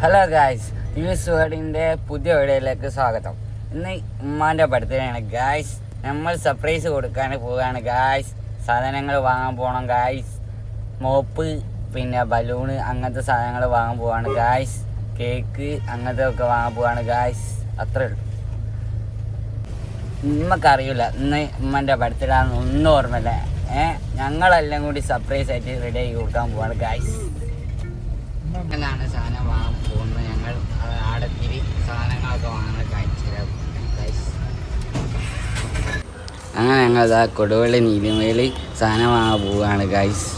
Hello guys, news വേർഡിൻ്റെ പുതിയ വീഡിയോയിലേക്ക് സ്വാഗതം. ഇന്ന് ഉമ്മാൻ്റെ ബർത്ത്ഡേ ആണ് ഗായ്സ്. നമ്മൾ സർപ്രൈസ് കൊടുക്കാൻ പോവുകയാണ് ഗായ്സ്. സാധനങ്ങൾ വാങ്ങാൻ പോകണം ഗായ്സ്. മോപ്പ്, പിന്നെ ബലൂണ്, അങ്ങനത്തെ സാധനങ്ങൾ വാങ്ങാൻ പോവാണ് ഗായ്സ്. കേക്ക് അങ്ങനത്തെ ഒക്കെ വാങ്ങാൻ പോവാണ് ഗായ്സ്. അത്രേ ഉള്ളൂ. നമുക്കറിയില്ല ഇന്ന് ഉമ്മൻ്റെ ബർത്ത്ഡേ ആണെന്ന് ഒന്നും ഓർമ്മയില്ല. ഞങ്ങളെല്ലാം കൂടി സർപ്രൈസ് ആയിട്ട് റെഡി ആക്കി കൊടുക്കാൻ പോവാണ് ഗായ്സ്. ഞങ്ങളാണ് സാധനം വാങ്ങാൻ പോകുന്നത്. ഞങ്ങൾ ആടത്തിരി സാധനങ്ങളൊക്കെ വാങ്ങാൻ കഴിച്ചു ഗായ്സ്. അങ്ങനെ ഞങ്ങൾ കൊടുവള്ളി നീലിമേലി സാധനം വാങ്ങാൻ പോവുകയാണ് ഗായ്സ്.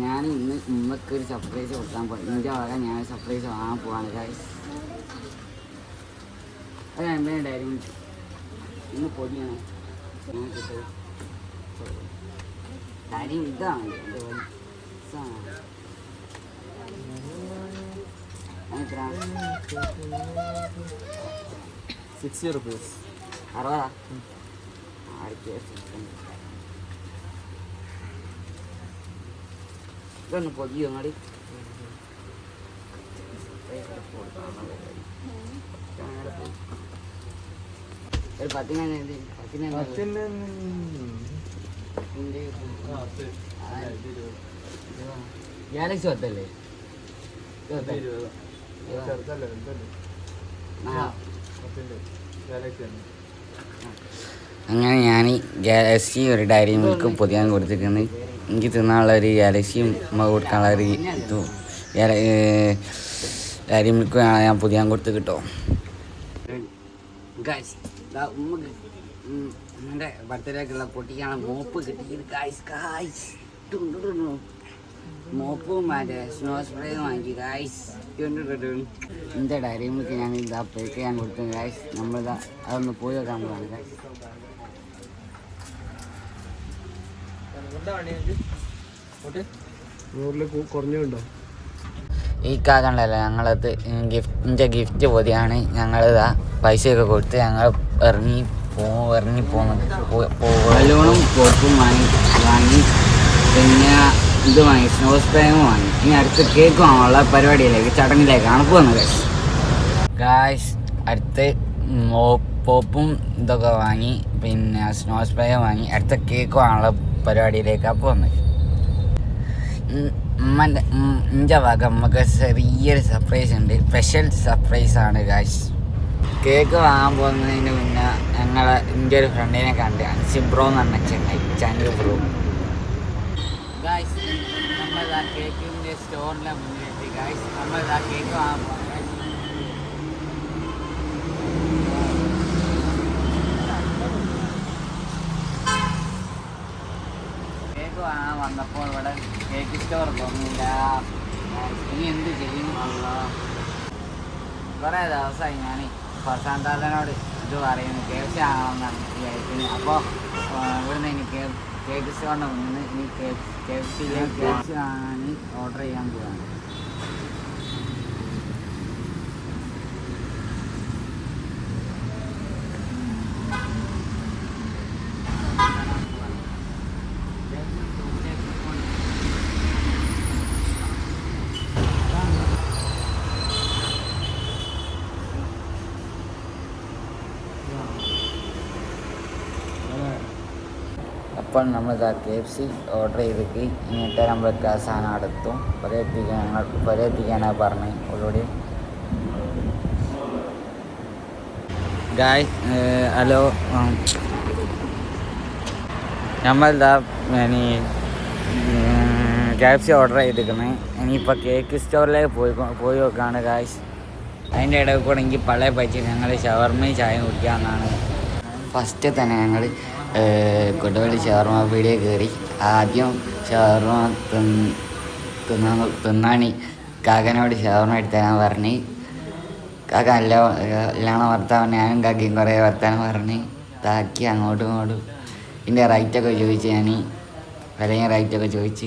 ഞാൻ ഇന്ന് ഉമ്മക്ക് ഒരു സർപ്രൈസ് കൊടുക്കാൻ പോയി. എൻ്റെ വക ഞാൻ സർപ്രൈസ് വാങ്ങാൻ പോവാണ് ഗായ്സ്. അത് എന്തേ ഡയറി ഇന്ന് പൊടിയാണ് ഞാൻ കിട്ടും. ഡയറി ഇതാണ് എത്ര 60 rupees. 60 ആയിരത്തി ഇതൊന്ന് പൊതിയോ അങ്ങാടി ഒരു ഗാലക്സി പത്തല്ലേ? അങ്ങനെ ഞാൻ ഗാലക്സി ഒരു ഡയറി മിൽക്ക് പൊതിയാൻ കൊടുത്തിട്ടുണ്ട്. എനിക്ക് തിന്നാനുള്ള ഒരു ഗാലക്സിയും ഉമ്മ കൊടുക്കാനുള്ള ഒരു ഇതും ഡയറി മിൽക്കും ഞാൻ പൊതിയാൻ കൊടുത്ത് കിട്ടോ. ഉമ്മൻ്റെ ബർത്ത്ഡേക്കുള്ള പൊട്ടിക്കാണ് മോപ്പ് കിട്ടിയത് ഗായ്സ്. ഗായ്സ് മോപ്പും മറ്റേ സ്നോ സ്പ്രേയും വാങ്ങി ഗായ്സ്. എൻ്റെ ഡയറി മിൽക്ക് ഞാൻ ഇതാ പേക്ക് ഞാൻ കൊടുത്തു ഗായ്സ്. നമ്മളിതാ അതൊന്ന് പോയി വെക്കാൻ പോവാണ് ഗായ്സ്. കുറഞ്ഞുണ്ടോ ഈ കാക്കണ്ടല്ലോ, ഞങ്ങളത് ഗിഫ്റ്റ് പൊതിയാണ്. ഞങ്ങളിതാ പൈസയൊക്കെ കൊടുത്ത് ഞങ്ങൾ ഇറങ്ങി പോകുന്നത്. ബലൂണും കോപ്പും വാങ്ങി പിന്നെ ഇത് വാങ്ങി, സ്നോ സ്പ്രേയും വാങ്ങി. ഇനി അടുത്ത് കേക്ക് വാങ്ങാനുള്ള പരിപാടിയിലേക്ക് ചടങ്ങിലേക്കാണ് പോകുന്നത് ഗായ്സ്. അടുത്ത് പോപ്പും ഇതൊക്കെ വാങ്ങി, പിന്നെ സ്നോ സ്പ്രേയും വാങ്ങി. അടുത്ത കേക്ക് വാങ്ങാനുള്ള പരിപാടിയിലേക്കാണ് പോകുന്നത്. എൻ്റെ വക നമുക്ക് ചെറിയൊരു സർപ്രൈസ് ഉണ്ട്. Special സർപ്രൈസാണ് guys. കേക്ക് വാങ്ങാൻ പോകുന്നതിന് മുന്നേ എൻ്റെ ഒരു ഫ്രണ്ടിനെ കണ്ട്, അൻസിബ്രോ എന്ന് പറഞ്ഞ ചാനൽ ബ്രോ ഗായ്സ്. നമ്മളിതാ കേക്കിൻ്റെ സ്റ്റോറിൻ്റെ മുന്നിലെത്തി ഗായ്സ്. നമ്മളിതാ കേക്ക് വാങ്ങാൻ പോകുന്നത്. കേക്ക് വാങ്ങാൻ വന്നപ്പോൾ ഇവിടെ കേക്ക് സ്റ്റോർ തോന്നില്ല. ഇനി എന്ത് ചെയ്യും? കുറേ ദിവസമായി ഞാൻ ഫർസാന്താദനോട് ഇത് പറയുന്നു KFC ആകണമെന്നാണ് വിചാരിക്കുന്നത്. അപ്പോൾ ഇവിടുന്ന് എനിക്ക് കേക്ക് സ്റ്റോറിൻ്റെ മുന്നിൽ ഇനി KFC വാങ്ങാൻ ഓർഡർ ചെയ്യാൻ പോവാണ്. അപ്പോൾ നമ്മളിതാ KFC ഓർഡർ ചെയ്തിട്ട് എന്നിട്ട് നമ്മൾക്ക് ആ സാധനം അടുത്തും എത്തിക്കാനാണ് പറഞ്ഞത് ഓൾറെഡി. ഹലോ, നമ്മളിതാ ഇനി KFC ഓർഡർ ചെയ്തിരിക്കുന്നത്. ഇനിയിപ്പോൾ കേക്ക് സ്റ്റോറിലേക്ക് പോയി നോക്കുകയാണ് ഗായ്സ്. അതിൻ്റെ ഇടയിൽ കൂടെ എനിക്ക് പഴയ പറ്റി ഞങ്ങൾ ഷവർമയും ചായയും കുടിക്കാമെന്നാണ്. ഫസ്റ്റ് തന്നെ ഞങ്ങൾ കൊടുവള്ളി ഷവർമ പീടിയ കയറി. ആദ്യം ഷവർമ തിന്നാണ് കാക്കനോട് ഷവർമ എടുത്തരാൻ പറഞ്ഞ്. കാക്ക എല്ലാം വർത്താനം, ഞാനും കാക്കയും കുറേ വർത്താനം പറഞ്ഞ് ഇതാക്കി അങ്ങോട്ടും ഇങ്ങോട്ടും. ഇതിൻ്റെ റൈറ്റൊക്കെ ചോദിച്ച് ഞാൻ വിലയും റൈറ്റൊക്കെ ചോദിച്ച്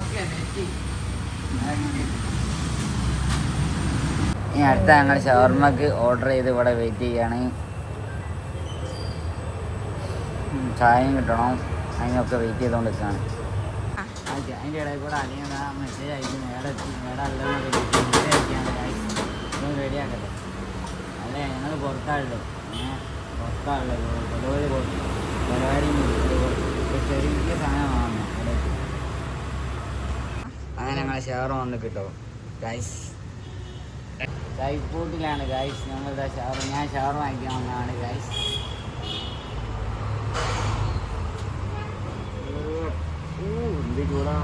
ഇനി അടുത്ത ഞങ്ങൾ ഷവർമ്മക്ക് ഓർഡർ ചെയ്ത് ഇവിടെ വെയിറ്റ് ചെയ്യാണ്. ചായയും കിട്ടണം, അതിനൊക്കെ വെയിറ്റ് ചെയ്തുകൊണ്ട് നിൽക്കുകയാണ്. അതിൻ്റെ ഇടയിൽ കൂടെ അല്ലെങ്കിൽ മെസ്സേജ് അയക്കും, മേടെ അല്ലെന്ന് റെഡിയാക്കട്ടെ. അല്ലേ ഞങ്ങൾ പുറത്താളുണ്ട്, പുറത്താളുള്ളത് പരിപാടി ചെറിയ സാധനമാണ്. അങ്ങനെ ഞങ്ങളെ ഷവർ വന്ന് കിട്ടും ഗൈസ്. സൈഫൂട്ടിലാണ് ഗൈസ് ഞങ്ങളുടെ ഷവർ. ഞാൻ ഷവർ വാങ്ങിക്കാൻ വന്നതാണ് ഗൈസ്. എന്ത് ചൂടാ.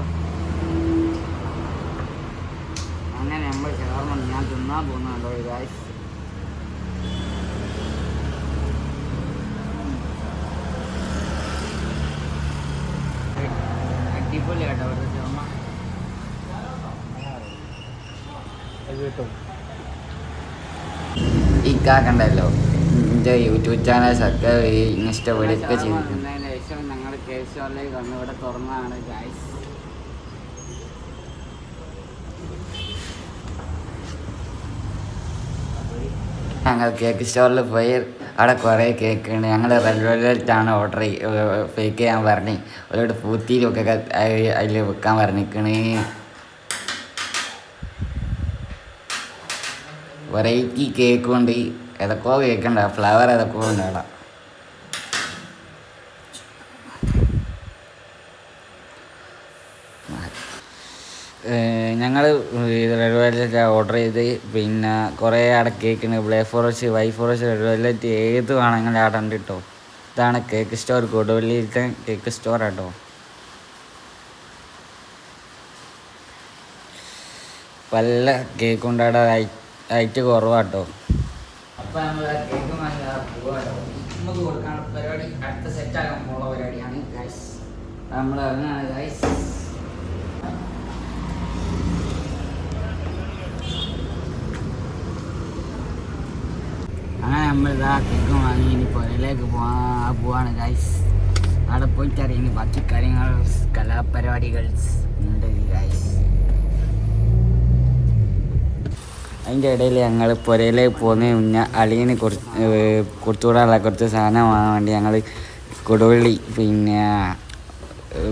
അങ്ങനെ നമ്മൾ ഷവർമ ഞാൻ തിന്നാൻ പോകുന്നുണ്ടോ ഗൈസ്. അടിപൊളി കേട്ടോ അവിടുത്തെ ഷവർമ. ഈ കാക്കണ്ടല്ലോ എൻ്റെ യൂട്യൂബ് ചാനൽ സബ്സ്ക്രൈബ് ചെയ്യുക, ഇഷ്ടപ്പെടുകയൊക്കെ ചെയ്തിട്ടുണ്ട്. ശേഷം ഞങ്ങൾ കേശവറിലേക്ക് വന്ന് ഇവിടെ തുറന്നതാണ് ഗൈസ്. ഞങ്ങൾ കേക്ക് സ്റ്റോറിൽ പോയി അവിടെ കുറേ കേക്ക് ഉണ്ട്. ഞങ്ങൾ റെഡ് വെൽവെറ്റാണ് ഓർഡർ ഫേക്ക് ചെയ്യാൻ പറഞ്ഞ് ഒരുപാട് പൂത്തിയിലൊക്കെ അതിൽ വെക്കാൻ പറഞ്ഞിരിക്കണേ. വെറൈറ്റി കേക്ക് കൊണ്ട് ഏതൊക്കെയോ കേക്ക് ഉണ്ട്, ഫ്ലവർ ഏതൊക്കെയോ ഉണ്ട് അവിടെ. ഞങ്ങൾ റെഡ് വെൽവെറ്റ് ഓർഡർ ചെയ്ത് പിന്നെ കുറേ അവിടെ cake black forest, white forest, red velvet ഏത് വേണമെങ്കിലും അവിടെ ഉണ്ട് കേട്ടോ. ഇതാണ് കേക്ക് സ്റ്റോർ, കൊടുവള്ളിയിലത്തെ കേക്ക് സ്റ്റോർ കേട്ടോ. പല കേക്കുണ്ട് അവിടെ, റൈറ്റ് കുറവാട്ടോ. അപ്പം നമ്മൾ കേക്ക് വാങ്ങി പോവാട്ടോ. നമുക്ക് കൊടുക്കാൻ പരിപാടി അടുത്ത സെറ്റാകാൻ പോകുന്ന പരിപാടിയാണ് ഗൈസ്. നമ്മൾ ഇറങ്ങാണ് ഗൈസ്. അങ്ങനെ നമ്മളിതാ കേക്ക് വാങ്ങി ഇനി പുരയിലേക്ക് പോവാണ് ഗൈസ്. അവിടെ പോയിട്ട് അറിയാം ബാക്കി കാര്യങ്ങൾ, കലാപരിപാടികൾ ഉണ്ട് ഗൈസ്. അതിൻ്റെ ഇടയിൽ ഞങ്ങൾ പുരയിലേക്ക് പോകുന്നതിന് മുന്നേ അളിയന് കൊടുത്തുവിടാനുള്ള കുറച്ച് സാധനം വാങ്ങാൻ വേണ്ടി ഞങ്ങൾ കൊടുവള്ളി പിന്നെ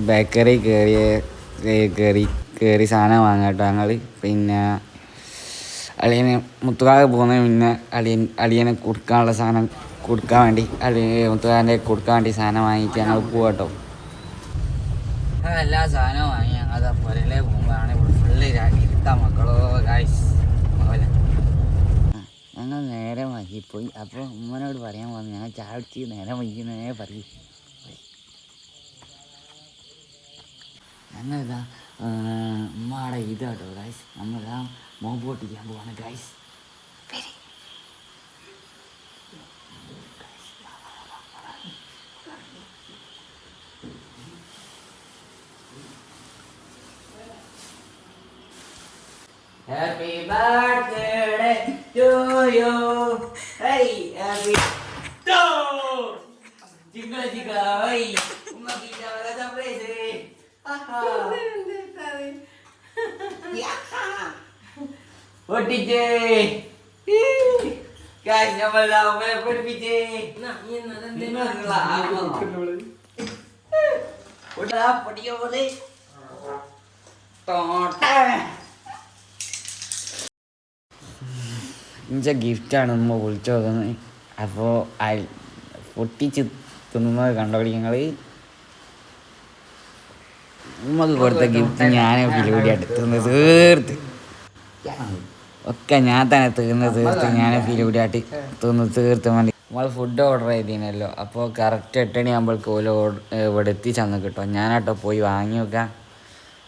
ബേക്കറി കയറി സാധനം വാങ്ങാം കേട്ടോ. ഞങ്ങൾ പിന്നെ അളിയന് മുത്തുകാക്ക് പോകുന്നതിന് മുന്നേ അളിയന് കൊടുക്കാനുള്ള സാധനം കൊടുക്കാൻ വേണ്ടി മുത്തുകാരൻ്റെ കൊടുക്കാൻ വേണ്ടി സാധനം വാങ്ങിയിട്ട് ഞങ്ങൾ പോവാം കേട്ടോ. എല്ലാ സാധനവും വാങ്ങി ഞങ്ങൾ പുരയിലേക്ക് പോകുമ്പോഴാണ് ഇവിടെ ഫുള്ള് ഇരുത്താം മക്കളോ ഗൈസ്. ഞങ്ങൾ നേരെ വൈകിപ്പോയി. അപ്പോൾ ഉമ്മനോട് പറയാൻ പോകുന്നു ഞങ്ങൾ ചാടിച്ച് നേരെ വൈകുന്നേ പറയും. ഞങ്ങളിതാ ഉമ്മയുടെ ഇത് കേട്ടോ ഗൈസ്. നമ്മളിതാ മോമ്പ് പൊട്ടിക്കാൻ പോവാണ് guys. Happy birthday to you. Hey, happy Jingle jingle, hey. Umma kita ada surprise. Haha. What did you? Guys, നമ്മൾ ലാവേ പഠിപ്പിച്ചേ. ഉടാ പൊടിയോ പോലെ. ഇഞ്ച ഗിഫ്റ്റാണ് ഉമ്മ വിളിച്ചു നോക്കുന്നത്. അപ്പോൾ പൊട്ടിച്ച് തിന്നുന്നത് കണ്ടോടി ഞങ്ങൾ. ഉമ്മക്ക് കൊടുത്ത ഗിഫ്റ്റ് ഞാൻ ഫിലൂടിയായിട്ട് തീർത്ത് ഒക്കെ ഞാൻ തന്നെ തീർത്ത് ഞാൻ ഫിലൂടിയായിട്ട് തീർത്ത് വേണ്ടി നമ്മൾ ഫുഡ് ഓർഡർ ചെയ്തിരുന്നല്ലോ. അപ്പോൾ കറക്റ്റ് 8 മണിയാകുമ്പോഴേക്ക് ഇവിടെ എത്തിച്ചന്ന് കിട്ടും. ഞാനാട്ടോ പോയി വാങ്ങി വെക്കാം.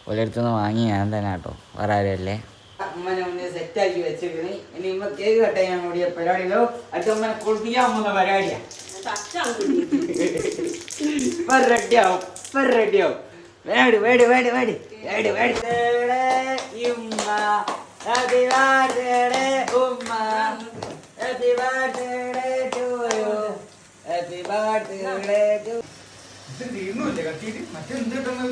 ഓരോരുത്തുനിന്ന് വാങ്ങി ഞാൻ തന്നെ കേട്ടോ, വേറെ ആരല്ലേ. ഉമ്മനെ മുന്നേ സെറ്റാക്കി വെച്ചിരുന്നു. ഇനി ഉമ്മ കേക്ക് കട്ട് ചെയ്യാൻ കൂടിയ പരിപാടിയിലോ അടുത്ത ഉമ്മനെ കുളിപ്പിക്കാൻ പോകുന്ന പരിപാടിയാ. റെഡിയാവും റെഡിയാവും. വേടി വേടി വേടി വേടി വേടി വേടി. ഉമ്മ ഹാപ്പി ബർത്ത്ഡേ ഉമ്മ, happy birthday to you, happy birthday to. ഇത് തീർന്നില്ലേ കട്ടിയിട്ട് മറ്റെന്തിട്ടെന്ന്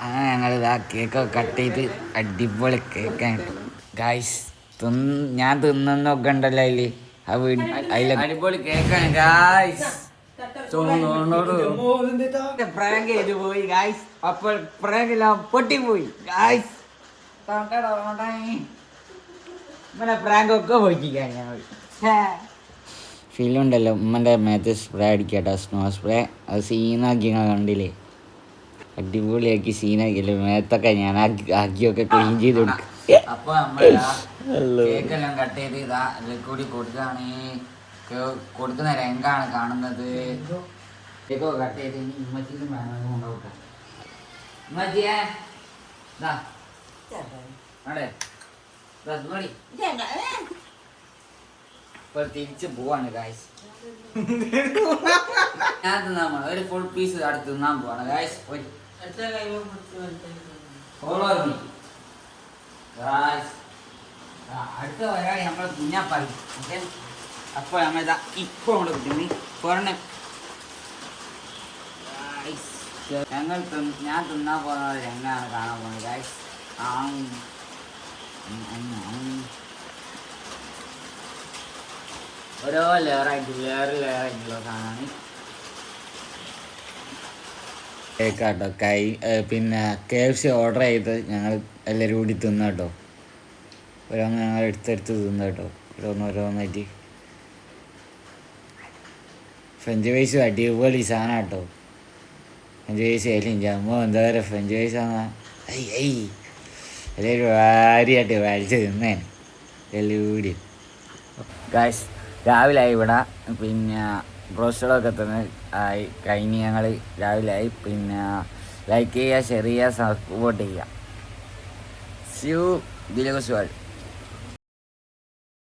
അങ്ങനെ ഞങ്ങൾ ഇതാ കേക്കൊക്കെ കട്ട് ചെയ്ത് അടിപൊളി കേക്കാണ് ഗായ്സ്. ഞാൻ തിന്നൊക്കെ ഉണ്ടല്ലോ അതില് ആ വീട് അതിലെ അടിപൊളി കേക്കാണ് ഗായ്സ്. പ്രാങ്ക് ചെയ്തു പോയി ഗായ്സ്. അപ്പോൾ പ്രാങ്കെല്ലാം പൊട്ടിപ്പോയി ഗായ്സ്. ഇങ്ങനെ പ്രാങ്ക് ഒക്കെ പോയിക്കാൻ ഞങ്ങൾ ഫീലുണ്ടല്ലോ. ഉമ്മൻ്റെ മേത്ത് സ്പ്രേ അടിക്കട്ടോ, സ്നോ സ്പ്രേ. അത് സീനാക്കി ഞങ്ങൾ കണ്ടില്ലേ, അടിപൊളിയാക്കി സീനാക്കിയല്ലോ. മേത്തൊക്കെ ഞാൻ ആക്കിയൊക്കെ ക്ലീൻ ചെയ്ത് കൊടുക്കും. അപ്പൊ കേക്കെല്ലാം കട്ട് ചെയ്ത് ഇതാ ഇതിൽ കൂടി കൊടുക്കുകയാണ്. കൊടുക്കുന്ന രംഗാണ് കാണുന്നത്. കേക്കൊക്കെ കട്ട് ചെയ്ത് ഇനി ഉമ്മച്ചിനും കൊണ്ടുപോട്ടെ. ഉമ്മച്ചിയെ ഇപ്പൊ തിരിച്ച് പോവാണ് ഗായ്സ്. ഞാൻ തിന്നാൻ പോണ ഒരു ഫുൾ പീസ് അടുത്ത് തിന്നാൻ പോവാണ് ഗായ്സ്. അടുത്ത ഒരാൾ നമ്മൾ കുഞ്ഞാപ്പായി. അപ്പൊ നമ്മളിതാ ഇപ്പൊ കൊണ്ട് കിട്ടുന്നു പുറണെ ഞാൻ തിന്നാൻ പോകുന്ന രംഗാണ് കാണാൻ പോകുന്നത് ഗായ്സ്. ഓരോ ലെയറായിട്ടുള്ള സാധനമാണ് കേക്കാട്ടോ. പിന്നെ KFC ഓർഡർ ചെയ്ത് ഞങ്ങൾ എല്ലാവരും കൂടി തിന്ന കേട്ടോ. ഓരോന്ന് ഞങ്ങൾ എടുത്തെടുത്ത് തിന്ന കേട്ടോ, ഓരോന്നായിട്ട്. ഫ്രഞ്ച് ഫ്രൈസും അടിപൊളി സാധനം കേട്ടോ. ഫ്രഞ്ച് ഫ്രൈസ് ആയാലും ജമ്മോ എന്താ പറയുക, ഫ്രഞ്ച് ഫ്രൈസാണ് എല്ലാവരും വാരിയായിട്ട് വലിച്ച് തിന്നേന് എല്ലാം കൂടി ഗായ്സ്. രാവിലെ ആയി ഇവിടെ. പിന്നെ ബ്രോസ്റ്റഡൊക്കെ തന്നെ ആയി കഴിഞ്ഞ് ഞങ്ങൾ രാവിലെ ആയി. പിന്നെ ലൈക്ക് ചെയ്യുക, ഷെയർ ചെയ്യുക, സപ്പോർട്ട് ചെയ്യുക. സി യു ദിലക് സ്വാൾ.